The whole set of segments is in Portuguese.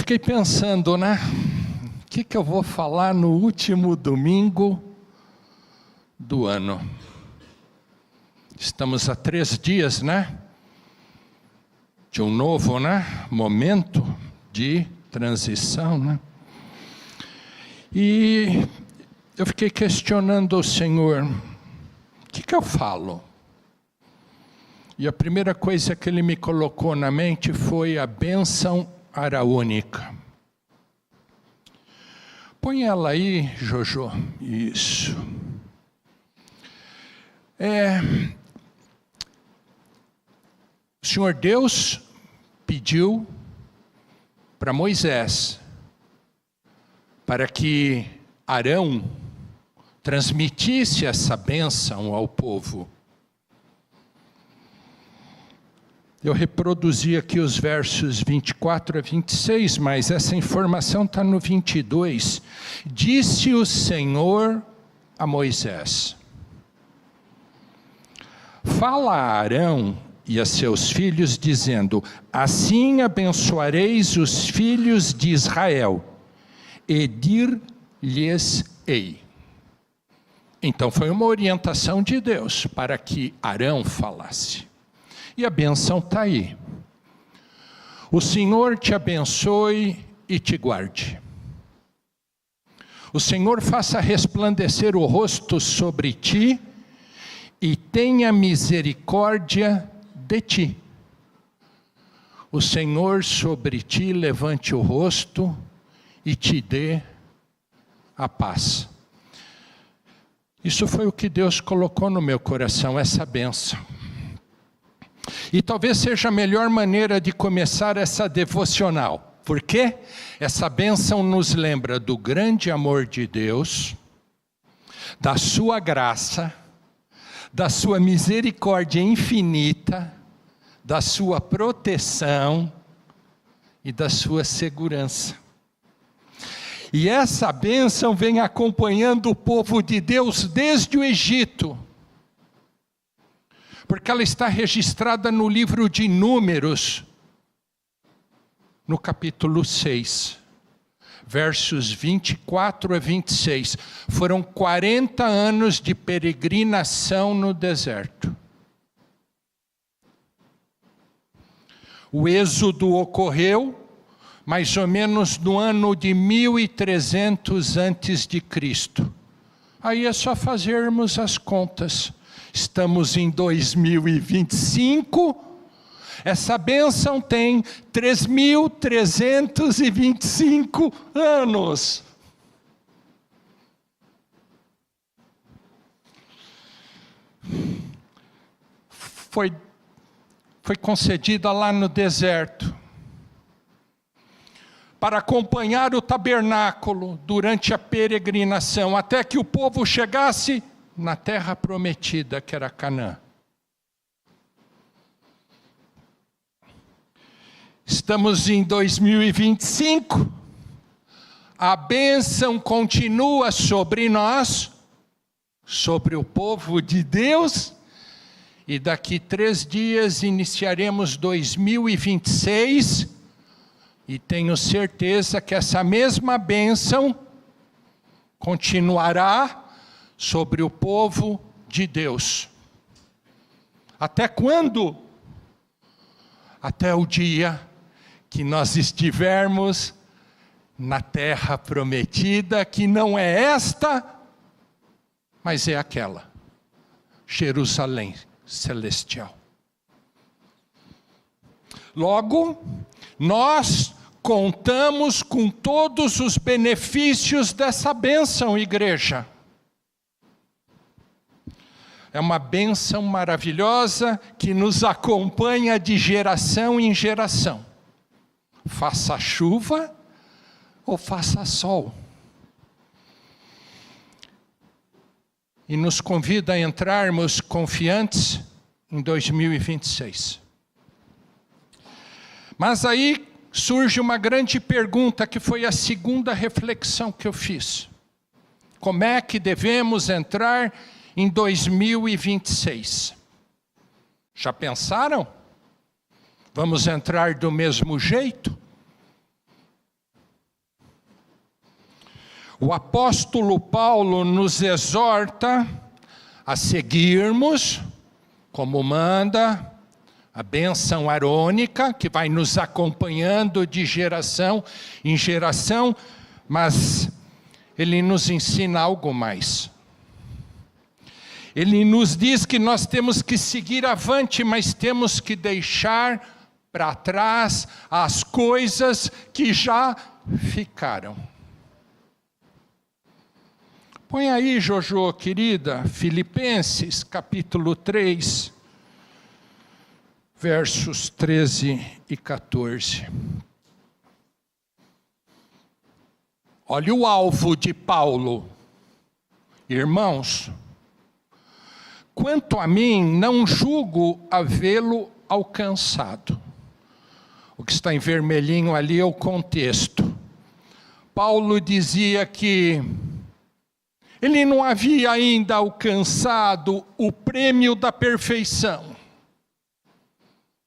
fiquei pensando, né? O que eu vou falar no último domingo do ano? Estamos a 3 dias, né? De um novo, né? Momento de transição, né? E eu fiquei questionando o Senhor, o que eu falo? E a primeira coisa que Ele me colocou na mente foi a bênção araônica. Põe ela aí, Jojo. Isso. O Senhor Deus pediu para Moisés, para que Arão transmitisse essa bênção ao povo. Eu reproduzi aqui os versos 24 a 26, mas essa informação está no 22. Disse o Senhor a Moisés: fala a Arão e a seus filhos, dizendo: assim abençoareis os filhos de Israel, e dir-lhes-ei. Então foi uma orientação de Deus para que Arão falasse. E a bênção está aí. O Senhor te abençoe e te guarde. O Senhor faça resplandecer o rosto sobre ti e tenha misericórdia de ti. O Senhor sobre ti levante o rosto e te dê a paz. Isso foi o que Deus colocou no meu coração, essa bênção. E talvez seja a melhor maneira de começar essa devocional. Porque essa bênção nos lembra do grande amor de Deus, da sua graça, da sua misericórdia infinita, da sua proteção e da sua segurança. E essa bênção vem acompanhando o povo de Deus desde o Egito. Porque ela está registrada no livro de Números, no capítulo 6, versos 24 a 26. Foram 40 anos de peregrinação no deserto. O êxodo ocorreu mais ou menos no ano de 1300 antes de Cristo. Aí é só fazermos as contas. Estamos em 2025, essa bênção tem 3.325 anos. Foi concedida lá no deserto, para acompanhar o tabernáculo durante a peregrinação, até que o povo chegasse na terra prometida, que era Canaã. Estamos em 2025, a bênção continua sobre nós, sobre o povo de Deus, e daqui 3 dias iniciaremos 2026, e tenho certeza que essa mesma bênção continuará sobre o povo de Deus. Até quando? Até o dia que nós estivermos na terra prometida, que não é esta, mas é aquela, Jerusalém celestial. Logo, nós contamos com todos os benefícios dessa bênção, igreja. É uma bênção maravilhosa que nos acompanha de geração em geração. Faça chuva ou faça sol. E nos convida a entrarmos confiantes em 2026. Mas aí surge uma grande pergunta, que foi a segunda reflexão que eu fiz. Como é que devemos entrar em 2026. Já pensaram? Vamos entrar do mesmo jeito? O apóstolo Paulo nos exorta a seguirmos, como manda a bênção arônica, que vai nos acompanhando de geração em geração, mas ele nos ensina algo mais. Ele nos diz que nós temos que seguir avante, mas temos que deixar para trás as coisas que já ficaram. Põe aí, Jojo, querida, Filipenses, capítulo 3, versos 13 e 14. Olha o alvo de Paulo. Irmãos, quanto a mim, não julgo havê-lo alcançado. O que está em vermelhinho ali é o contexto. Paulo dizia que ele não havia ainda alcançado o prêmio da perfeição.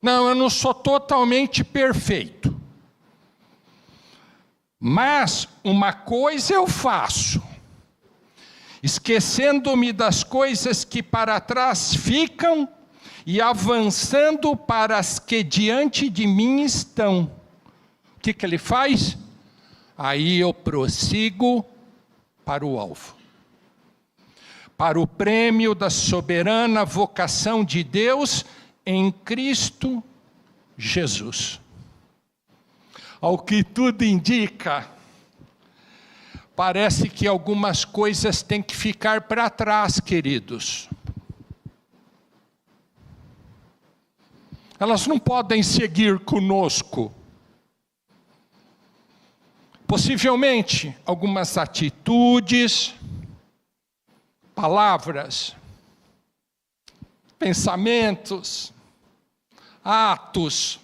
Não, eu não sou totalmente perfeito. Mas uma coisa eu faço, esquecendo-me das coisas que para trás ficam e avançando para as que diante de mim estão. O que ele faz? Aí eu prossigo para o alvo. Para o prêmio da soberana vocação de Deus em Cristo Jesus. Ao que tudo indica, parece que algumas coisas têm que ficar para trás, queridos. Elas não podem seguir conosco. Possivelmente, algumas atitudes, palavras, pensamentos, atos,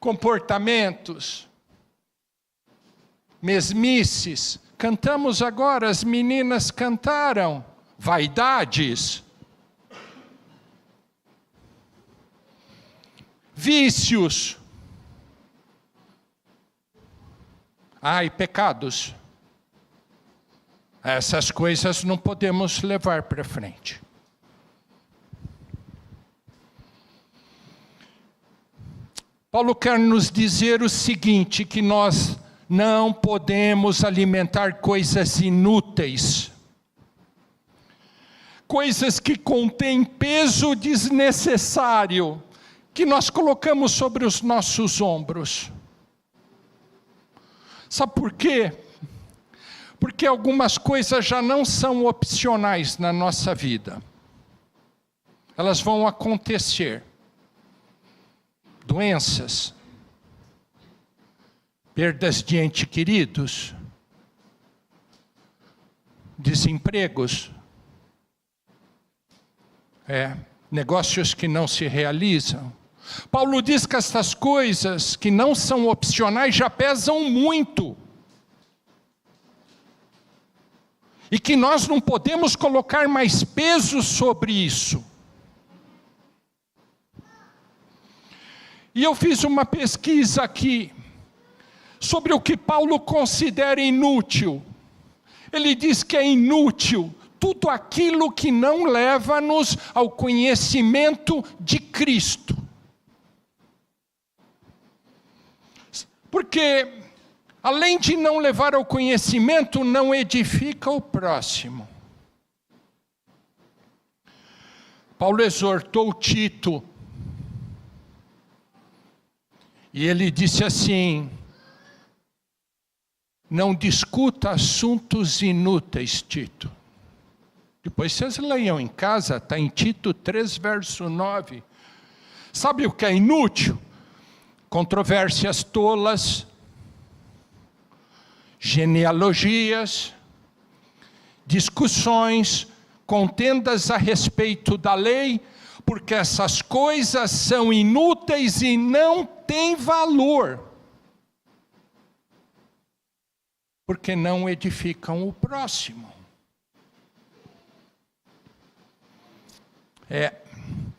comportamentos, mesmices. Cantamos agora, as meninas cantaram, vaidades, vícios, e pecados. Essas coisas não podemos levar para frente. Paulo quer nos dizer o seguinte, que nós não podemos alimentar coisas inúteis. Coisas que contêm peso desnecessário, que nós colocamos sobre os nossos ombros. Sabe por quê? Porque algumas coisas já não são opcionais na nossa vida. Elas vão acontecer. Doenças, perdas de entes queridos, desempregos, negócios que não se realizam. Paulo diz que essas coisas que não são opcionais já pesam muito. E que nós não podemos colocar mais peso sobre isso. E eu fiz uma pesquisa aqui sobre o que Paulo considera inútil. Ele diz que é inútil tudo aquilo que não leva-nos ao conhecimento de Cristo. Porque, além de não levar ao conhecimento, não edifica o próximo. Paulo exortou Tito, e ele disse assim: não discuta assuntos inúteis, Tito. Depois vocês leiam em casa, está em Tito 3, verso 9. Sabe o que é inútil? Controvérsias tolas, genealogias, discussões, contendas a respeito da lei, porque essas coisas são inúteis e não têm valor, porque não edificam o próximo.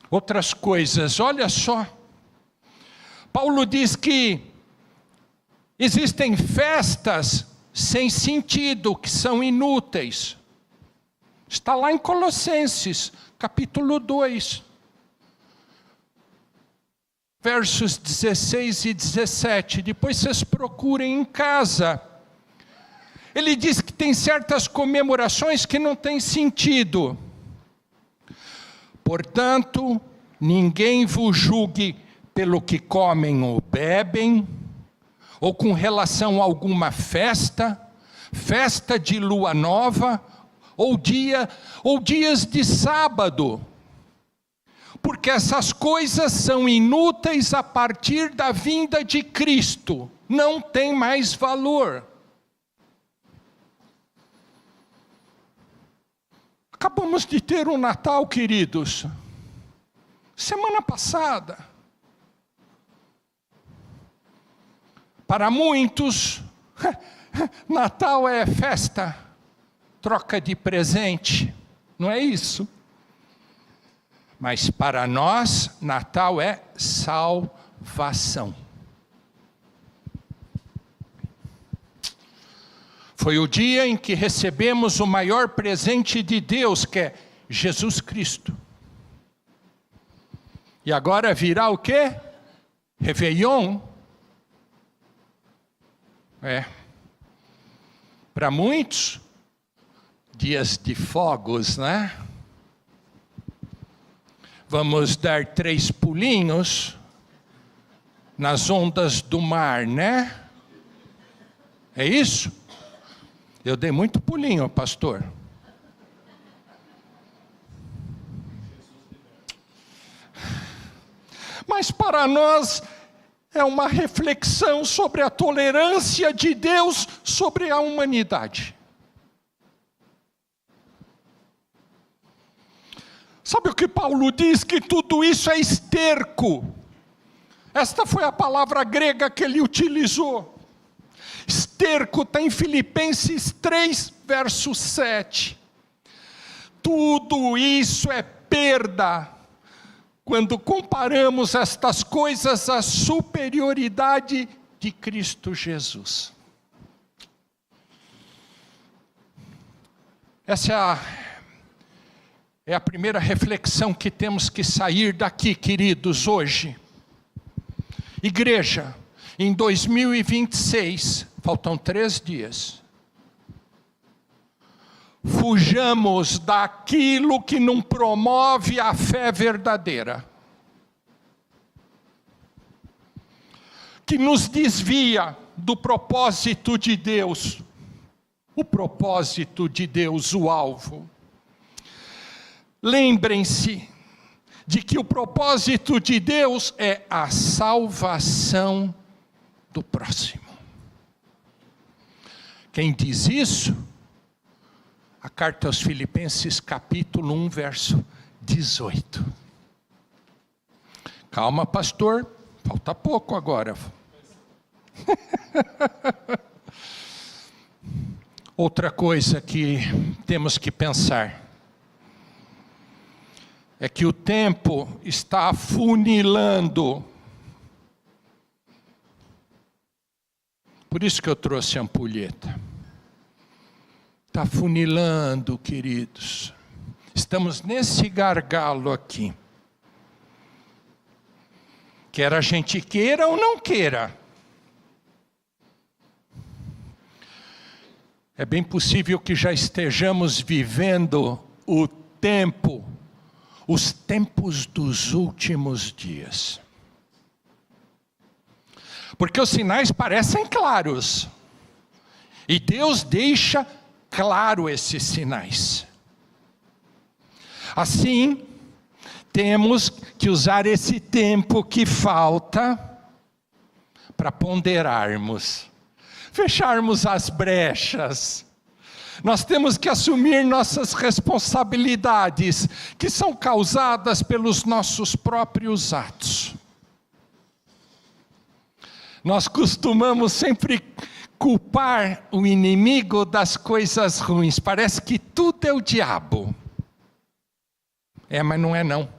Outras coisas, olha só. Paulo diz que existem festas sem sentido, que são inúteis. Está lá em Colossenses, capítulo 2. Versos 16 e 17. Depois vocês procurem em casa. Ele diz que tem certas comemorações que não têm sentido. Portanto, ninguém vos julgue pelo que comem ou bebem, ou com relação a alguma festa, festa de lua nova, ou dias de sábado. Porque essas coisas são inúteis a partir da vinda de Cristo. Não tem mais valor. Acabamos de ter um Natal, queridos. Semana passada. Para muitos, Natal é festa, troca de presente. Não é isso? Mas para nós, Natal é salvação. Foi o dia em que recebemos o maior presente de Deus, que é Jesus Cristo. E agora virá o quê? Réveillon. Para muitos, dias de fogos, né? Vamos dar 3 pulinhos nas ondas do mar, né? É isso? Eu dei muito pulinho, pastor. Mas para nós é uma reflexão sobre a tolerância de Deus sobre a humanidade. Sabe o que Paulo diz? Que tudo isso é esterco. Esta foi a palavra grega que ele utilizou. Esterco está em Filipenses 3, verso 7. Tudo isso é perda quando comparamos estas coisas à superioridade de Cristo Jesus. Essa é a primeira reflexão que temos que sair daqui, queridos, hoje. Igreja, em 2026, faltam 3 dias. Fujamos daquilo que não promove a fé verdadeira, que nos desvia do propósito de Deus, o propósito de Deus, o alvo. Lembrem-se de que o propósito de Deus é a salvação do próximo. Quem diz isso? A carta aos Filipenses, capítulo 1, verso 18. Calma, pastor, falta pouco agora. Outra coisa que temos que pensar é que o tempo está afunilando. Por isso que eu trouxe a ampulheta. Está afunilando, queridos. Estamos nesse gargalo aqui. Quer a gente queira ou não queira. É bem possível que já estejamos vivendo os tempos dos últimos dias. Porque os sinais parecem claros. E Deus deixa claro esses sinais. Assim, temos que usar esse tempo que falta para ponderarmos, fecharmos as brechas. Nós temos que assumir nossas responsabilidades, que são causadas pelos nossos próprios atos. Nós costumamos sempre culpar o inimigo das coisas ruins. Parece que tudo é o diabo. Mas não é não.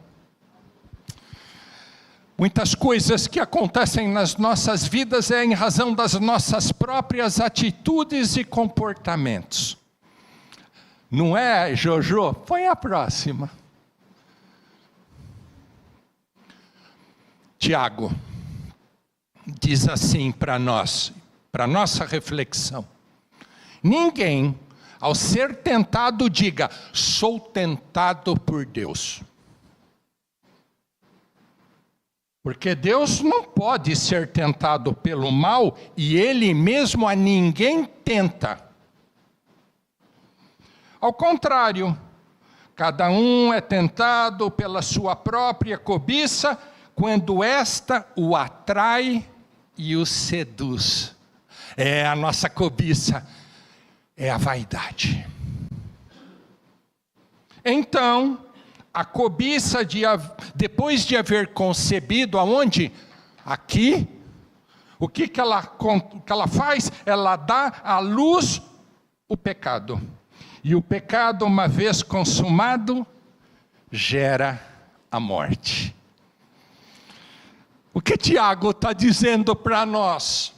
Muitas coisas que acontecem nas nossas vidas é em razão das nossas próprias atitudes e comportamentos. Não é, Jojo? Põe a próxima. Tiago diz assim para nós, para nossa reflexão: ninguém, ao ser tentado, diga, sou tentado por Deus. Porque Deus não pode ser tentado pelo mal e Ele mesmo a ninguém tenta. Ao contrário, cada um é tentado pela sua própria cobiça, quando esta o atrai e o seduz. É a nossa cobiça, é a vaidade. Então, a cobiça, depois de haver concebido, aonde? Aqui. O que ela faz? Ela dá à luz o pecado. E o pecado, uma vez consumado, gera a morte. O que Tiago está dizendo para nós?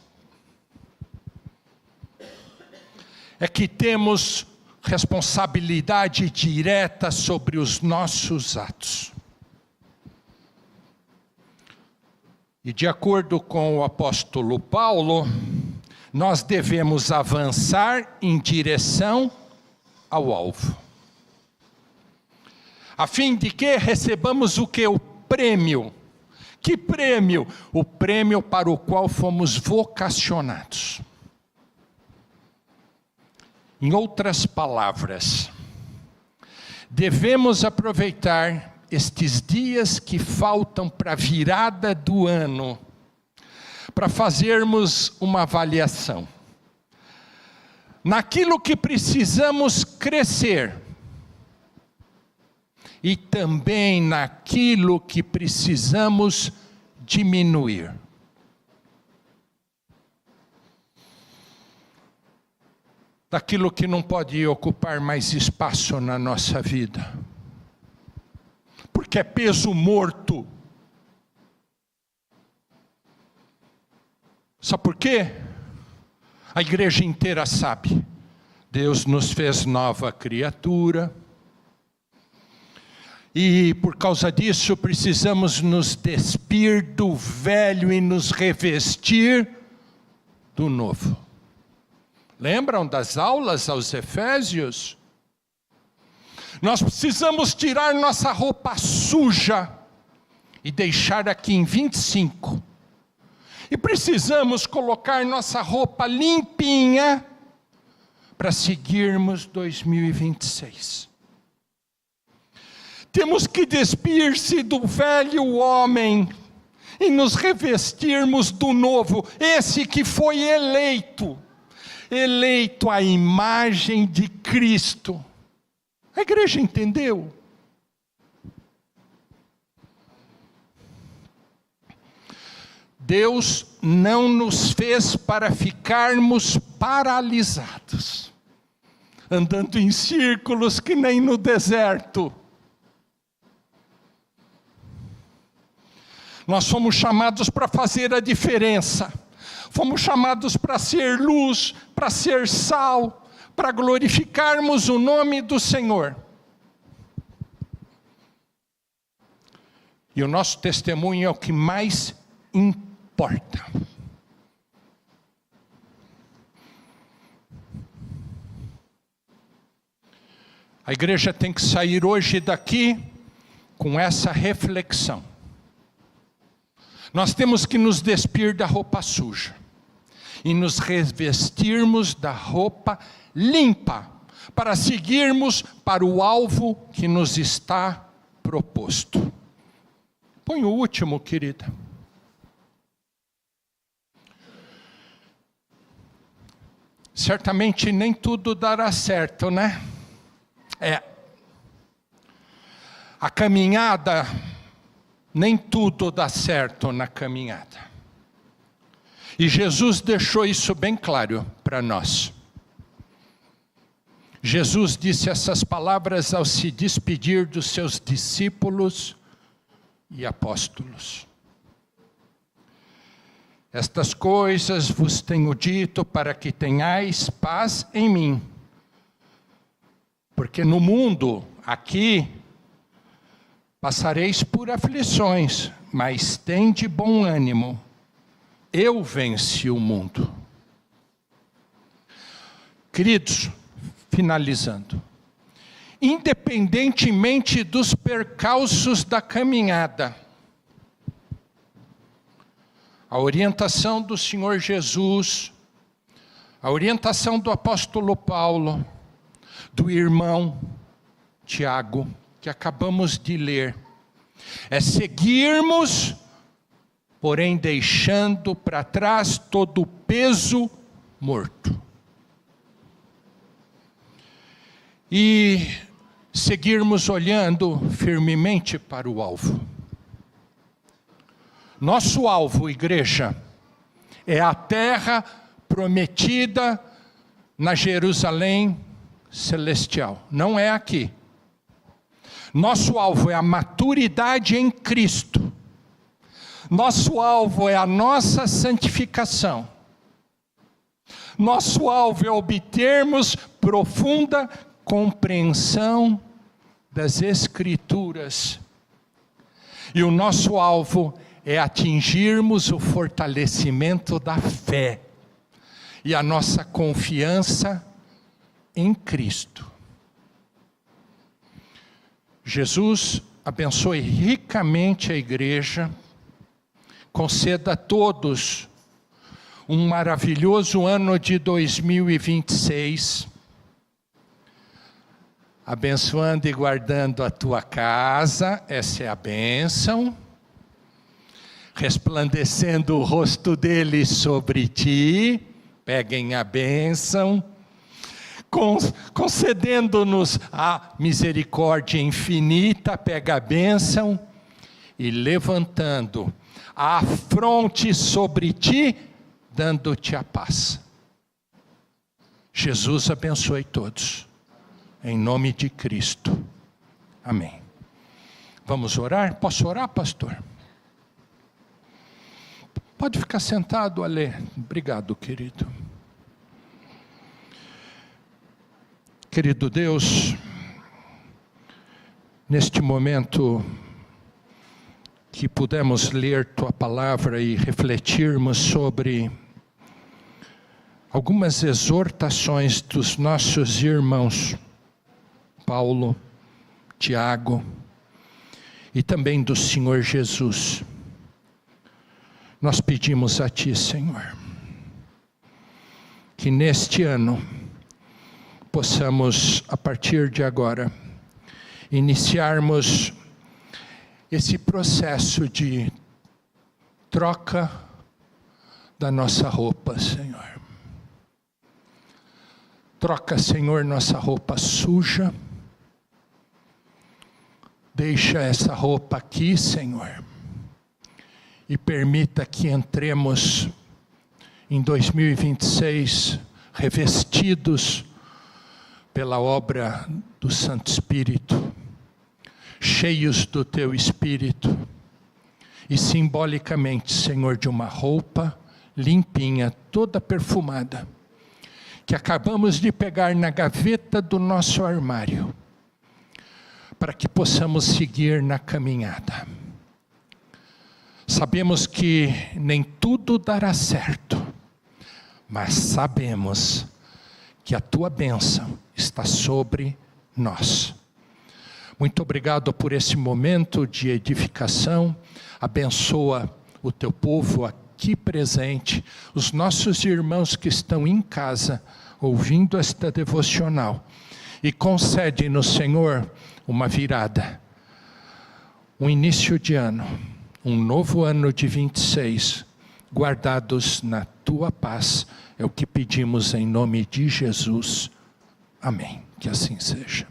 É que temos responsabilidade direta sobre os nossos atos. E de acordo com o apóstolo Paulo, nós devemos avançar em direção ao alvo. A fim de que recebamos o que? O prêmio. Que prêmio? O prêmio para o qual fomos vocacionados. Em outras palavras, devemos aproveitar estes dias que faltam para a virada do ano, para fazermos uma avaliação. Naquilo que precisamos crescer, e também naquilo que precisamos diminuir. Daquilo que não pode ocupar mais espaço na nossa vida, porque é peso morto. Sabe por quê? A igreja inteira sabe. Deus nos fez nova criatura, e por causa disso precisamos nos despir do velho e nos revestir do novo. Lembram das aulas aos Efésios? Nós precisamos tirar nossa roupa suja e deixar aqui em 25. E precisamos colocar nossa roupa limpinha para seguirmos 2026. Temos que despir-se do velho homem e nos revestirmos do novo, esse que foi eleito à imagem de Cristo. A igreja entendeu? Deus não nos fez para ficarmos paralisados, andando em círculos que nem no deserto. Nós fomos chamados para fazer a diferença. Fomos chamados para ser luz, para ser sal, para glorificarmos o nome do Senhor. E o nosso testemunho é o que mais importa. A igreja tem que sair hoje daqui com essa reflexão. Nós temos que nos despir da roupa suja e nos revestirmos da roupa limpa, para seguirmos para o alvo que nos está proposto. Põe o último, querida. Certamente nem tudo dará certo, né? A caminhada, nem tudo dá certo na caminhada. E Jesus deixou isso bem claro para nós. Jesus disse essas palavras ao se despedir dos seus discípulos e apóstolos. Estas coisas vos tenho dito para que tenhais paz em mim. Porque no mundo, aqui, passareis por aflições, mas tende bom ânimo. Eu venci o mundo. Queridos, finalizando. Independentemente dos percalços da caminhada, a orientação do Senhor Jesus, a orientação do apóstolo Paulo, do irmão Tiago, que acabamos de ler, é seguirmos, porém deixando para trás todo o peso morto. E seguirmos olhando firmemente para o alvo. Nosso alvo, igreja, é a terra prometida na Jerusalém celestial. Não é aqui. Nosso alvo é a maturidade em Cristo. Nosso alvo é a nossa santificação. Nosso alvo é obtermos profunda compreensão das Escrituras. E o nosso alvo é atingirmos o fortalecimento da fé e a nossa confiança em Cristo. Jesus abençoe ricamente a igreja, conceda a todos um maravilhoso ano de 2026, abençoando e guardando a tua casa, essa é a bênção, resplandecendo o rosto dele sobre ti, peguem a bênção, concedendo-nos a misericórdia infinita, pega a bênção, e levantando a fronte sobre ti, dando-te a paz. Jesus abençoe todos, em nome de Cristo. Amém. Vamos orar? Posso orar, pastor? Pode ficar sentado, Alê. Obrigado, querido. Querido Deus, neste momento que pudemos ler Tua Palavra e refletirmos sobre algumas exortações dos nossos irmãos, Paulo, Tiago, e também do Senhor Jesus, nós pedimos a Ti, Senhor, que neste ano possamos, a partir de agora, iniciarmos esse processo de troca da nossa roupa, Senhor. Troca, Senhor, nossa roupa suja. Deixa essa roupa aqui, Senhor, e permita que entremos em 2026 revestidos pela obra do Santo Espírito, cheios do Teu Espírito, e simbolicamente, Senhor, de uma roupa limpinha, toda perfumada, que acabamos de pegar na gaveta do nosso armário, para que possamos seguir na caminhada. Sabemos que nem tudo dará certo, mas sabemos que a Tua bênção está sobre nós. Muito obrigado por esse momento de edificação. Abençoa o Teu povo aqui presente, os nossos irmãos que estão em casa, ouvindo esta devocional. E concede-nos, Senhor, uma virada, um início de ano, um novo ano de 26, guardados na Tua paz. É o que pedimos em nome de Jesus. Amém. Que assim seja.